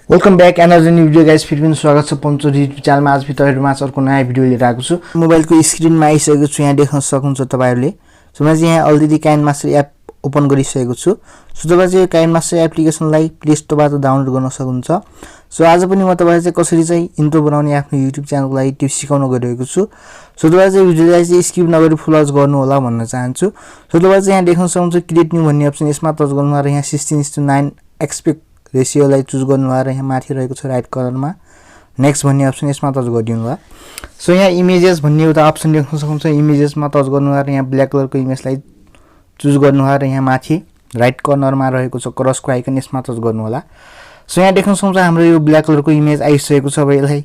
welcome back energy new video guys फेरि पनि स्वागत छ पञ्चोरी युट्युब च्यानलमा आज तपाईहरुमा अर्को नयाँ भिडियो लिएर आएको छु मोबाइलको स्क्रिनमा आइसकेको छु यहाँ देख्न सक्नुहुन्छ तपाईहरुले सो म चाहिँ यहाँ अलरेडी काइनमास्टर एप ओपन गरिसकेको छु सो तपाईहरु चाहिँ काइनमास्टर एप्लिकेसनलाई प्ले स्टोरबाट डाउनलोड गर्न सक्नुहुन्छ सो आज पनि म तपाईहरुलाई चाहिँ कसरी चाहिँ इन्ट्रो बनाउने आफ्नो युट्युब च्यानलको लागि त्यो सिकाउन गइरहेको छु सो तपाईहरु चाहिँ भिडियोलाई चाहिँ स्किप नगरी फुल वाच गर्नु होला भन्न चाहन्छु सो तपाईहरु चाहिँ यहाँ देख्न सक्नुहुन्छ क्रिएट न्यू भन्ने अप्सन यसमा टच गर्नु र यहाँ 16:9 एक्सपेक्ट रेशियोलाई चुज गर्नु र यहाँ माथि रहेको छ राइट कर्नरमा नेक्स्ट भन्ने अप्सन यसमा टच गरिदिनु होला सो यहाँ इमेजेस भन्ने एउटा अप्सन देख्न सक्नुहुन्छ इमेजेसमा टच गर्नु र यहाँ ब्ल्याक कलरको इमेजलाई चुज गर्नु र यहाँ माथि राइट कर्नरमा रहेको छ क्रसको आइकन यसमा टच गर्नु होला सो यहाँ देख्न सक्नुहुन्छ हाम्रो यो ब्ल्याक कलरको इमेज आइसकेको छ अब यसलाई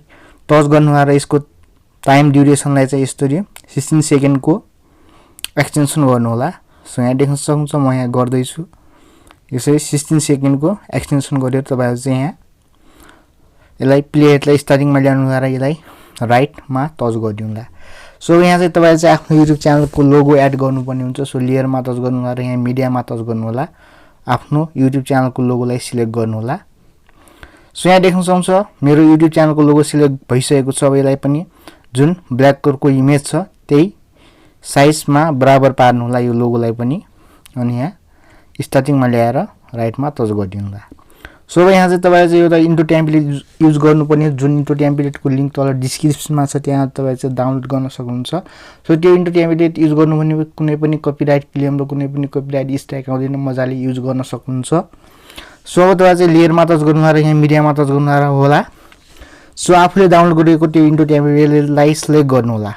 टच गर्नु र यसको टाइम ड्युरेसनलाई चाहिँ यसरी 16 सेकेन्डको एक्सटेन्सन गर्नु होला सो यहाँ देख्न सक्नुहुन्छ म यहाँ गर्दै छु यसरी 16 सेकेन्डको एक्सटेन्सन गरेर तपाईहरु चाहिँ यहाँ यसलाई प्लेटलाई स्टार्टिङमा ल्याउनु र यसलाई राइटमा टच गरिदिनु होला सो यहाँ चाहिँ तपाईहरु चाहिँ आफ्नो युट्युब च्यानलको लोगो एड गर्नुपर्ने हुन्छ सो लेयरमा टच गर्नु र यहाँ मिडियामा टच गर्नु होला आफ्नो युट्युब च्यानलको लोगोलाई सिलेक्ट गर्नु होला सो यहाँ देख्न सक्नुहुन्छ मेरो युट्युब च्यानलको लोगो सिलेक्ट भइसकेको छ अब यसलाई पनि जुन ब्ल्याक कलरको इमेज छ त्यही साइजमा बराबर पार्नु होला यो लोगोलाई पनि अनि यहाँ स्टार्टिङमा ल्याएर राइटमा टच गरिदिनु होला सो अब यहाँ चाहिँ तपाईहरु चाहिँ एउटा इन्ट्रो टेम्प्लेट युज गर्नुपर्ने जुन इन्ट्रो टेम्प्लेटको लिंक तल डिस्क्रिप्सनमा छ त्यहाँ तपाईहरु चाहिँ डाउनलोड गर्न सक्नुहुन्छ सो त्यो इन्ट्रो टेम्प्लेट युज गर्नु भने कुनै पनि कपिराइट क्लेम र कुनै पनि कपिराइट स्ट्राइक आउँदैन मजाले युज गर्न सक्नुहुन्छ सो अब तपाईहरु चाहिँ लेयरमा टच गर्नु र यहाँ मिडियामा टच गर्नु होला सो आफूले डाउनलोड गरेको त्यो इन्ट्रो टेम्प्लेटलाई सिलेक्ट गर्नु होला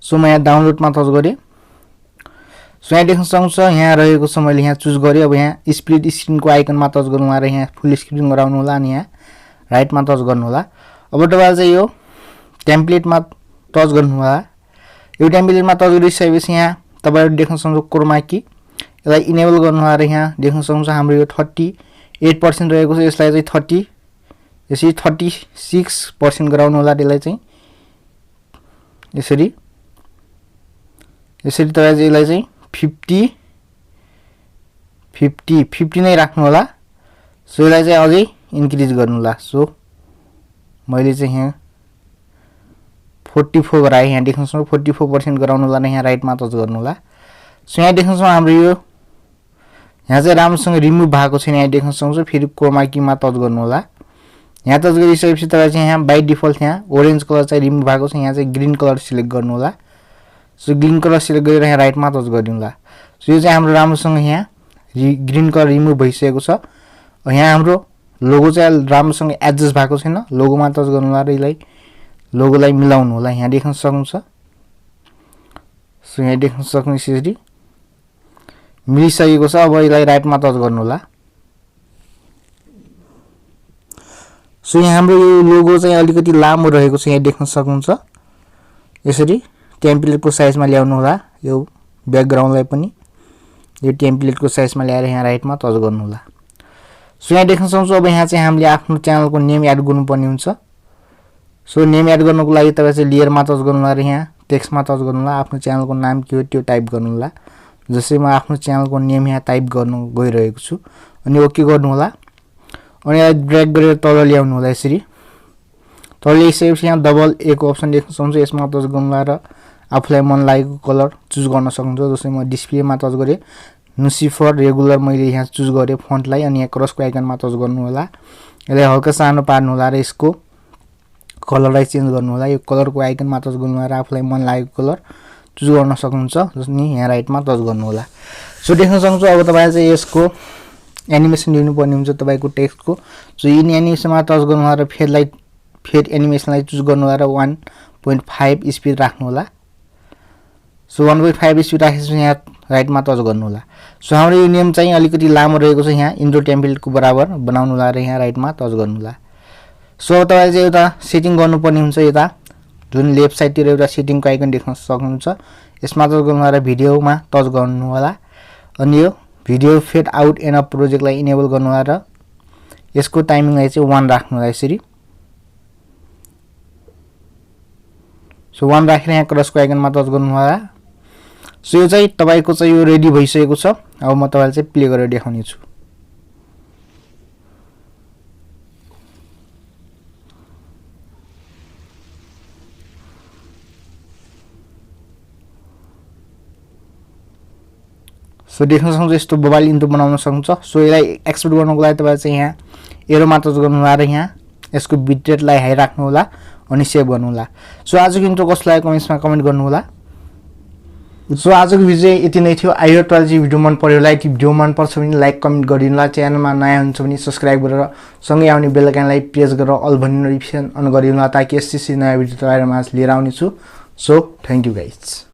सो म यहाँ डाउनलोडमा टच गरे सो यहाँ देख्न सक्नुहुन्छ यहाँ रहेको छ मैले यहाँ चुज गरे अब यहाँ स्प्लिट स्क्रिनको आइकनमा टच गर्नु र यहाँ फुल स्क्रिन गराउनु होला अनि यहाँ राइटमा टच गर्नु होला अब तपाईहरु चाहिँ यो टेम्प्लेटमा टच गर्नु होला यो टेम्प्लेटमा टच गरिसकेपछि यहाँ तपाईहरु देख्न सक्नुहुन्छ क्रोमा की यसलाई इनेबल गर्नु र यहाँ देख्न सक्नुहुन्छ हाम्रो यो 38% रहेको छ यसलाई चाहिँ 36% गराउनु होला त्यसलाई चाहिँ यसरी तपाईहरु चाहिँ यसलाई चाहिँ 50 नै राख्नु होला सो यसलाई चाहिँ अझै इन्क्रिज गर्नु होला सो मैले चाहिँ यहाँ 44 गराए यहाँ देख्न सक्नुहुन्छ 44% गराउनु होला यहाँ राइटमा टच गर्नु होला सो यहाँ देख्न सक्नुहुन्छ हाम्रो यो यहाँ चाहिँ राम्रोसँग रिमुभ भएको छैन यहाँ देख्न सक्नुहुन्छ फेरि क्रोमा कीमा टच गर्नु होला यहाँ टच गरिसकेपछि तपाईहरु चाहिँ यहाँ बाइ डिफल्ट यहाँ ओरेन्ज कलर चाहिँ रिमुभ भएको छ यहाँ चाहिँ ग्रीन कलर सिलेक्ट गर्नु होला सो ग्रीन कलर सिलेक्ट गरेर यहाँ राइटमा टच गरिदिनु होला सो यो चाहिँ हाम्रो राम्रोसँग यहाँ ग्रीन कलर रिमुभ भइसकेको छ यहाँ हाम्रो लोगो चाहिँ राम्रोसँग एडजस्ट भएको छैन लोगोमा टच गर्नु होला र यसलाई लोगोलाई मिलाउनु होला यहाँ देख्न सक्नुहुन्छ सो यहाँ देख्न सक्नुहुन्छ यसरी मिलिसकेको छ अब यसलाई राइटमा टच गर्नु होला सो यहाँ हाम्रो यो लोगो चाहिँ अलिकति लामो रहेको छ यहाँ देख्न सक्नुहुन्छ यसरी टेम्प्लेटको साइजमा ल्याउनु होला यो ब्याकग्राउन्डलाई पनि यो टेम्प्लेटको साइजमा ल्याएर यहाँ राइटमा टच गर्नु होला सो यहाँ देख्न सक्नुहुन्छ अब यहाँ चाहिँ हामीले आफ्नो च्यानलको नेम एड गर्नुपर्ने हुन्छ सो नेम एड गर्नको लागि तपाईहरु चाहिँ लेयरमा टच गर्नु होला र यहाँ टेक्स्टमा टच गर्नु होला आफ्नो च्यानलको नाम के हो त्यो टाइप गर्नु होला जसै म आफ्नो च्यानलको नेम यहाँ टाइप गर्न गइरहेको छु अनि ओके गर्नु होला अनि यसलाई ड्र्याग गरेर तल ल्याउनु होला यसरी तल ल्याइसकेपछि यहाँ डबल ए को अप्सन देख्न सक्नुहुन्छ यसमा टच गर्नु होला र आफुलाई मन लागेको कलर चुज गर्न सक्नुहुन्छ जस्तै म डिस्प्लेमा टच गरे नुसिफर रेगुलर मैले यहाँ चुज गरे फन्टलाई अनि यहाँ क्रसको आइकनमा टच गर्नु होला यसलाई हल्का सानो पार्नु होला र यसको कलरलाई चेन्ज गर्नु होला यो कलरको आइकनमा टच गर्नु होला र आफुलाई मन लागेको कलर चुज गर्न सक्नुहुन्छ जसले यहाँ राइटमा टच गर्नु होला सो देख्न सक्नुहुन्छ अब तपाईहरु चाहिँ यसको एनिमेसन दिनु पर्ने हुन्छ तपाईको टेक्स्टको सो इन एनिमेसनमा टच गर्नु होला र फेरि एनिमेसनलाई चुज गर्नु होला र 1.5 स्पिड राख्नु होला सो 1.5 स्पिड राखेपछि यहाँ राइटमा टच गर्नु होला सो हाम्रो यो नेम चाहिँ अलिकति लामो रहेको छ यहाँ इन्ट्रो टेम्प्लेटको बराबर बनाउनु होला र यहाँ राइटमा टच गर्नु होला सो तपाईले चाहिँ एउटा सेटिङ गर्नुपर्ने हुन्छ यता जुन लेफ्ट साइडतिर एउटा सेटिङको आइकन देख्न सक्नुहुन्छ यसमा टच गर्नु होला र भिडियोमा टच गर्नु होला अनि यो video fade out end of प्रोजेक्टलाई इनेबल गर्नु होला र यसको टाइमिङलाई चाहिँ 1 राख्नु होला यसरी सो 1 राखेर यहाँ क्रसको आइकनमा टच गर्नु होला सो यो चाहिँ तपाईको चाहिँ यो रेडी भइसकेको छ अब म तपाईलाई चाहिँ प्ले गरेर देखाउने छु सो देख्न सक्नुहुन्छ यस्तो मोबाइल इन्टु बनाउन सक्नुहुन्छ सो यसलाई एक्सपोर्ट गर्नको लागि तपाईले चाहिँ यहाँ एरो मात्र गर्नु होला र यहाँ यसको बिट रेटलाई हाई राख्नु होला अनि सेभ गर्नु होला सो आजको इन्ट्रो कस्तो लाग्यो कमेन्ट्समा कमेन्ट गर्नु होला सो आजको भिडियो यति नै थियो आई होप तपाईलाई चाहिँ भिडियो मन पर्यो होला यदि भिडियो मन पर्छ भने लाइक कमेन्ट गरिदिनु होला च्यानलमा नयाँ हुनुहुन्छ भने सब्स्क्राइब गरेर सँगै आउने बेल आइकनलाई प्रेस गरेर अल भन्ने नोटिफिकेसन अन गरिदिनु होला ताकि यस्तै नयाँ भिडियो तपाईहरुमा लिएर आउने छु सो थ्यांक यू गाइस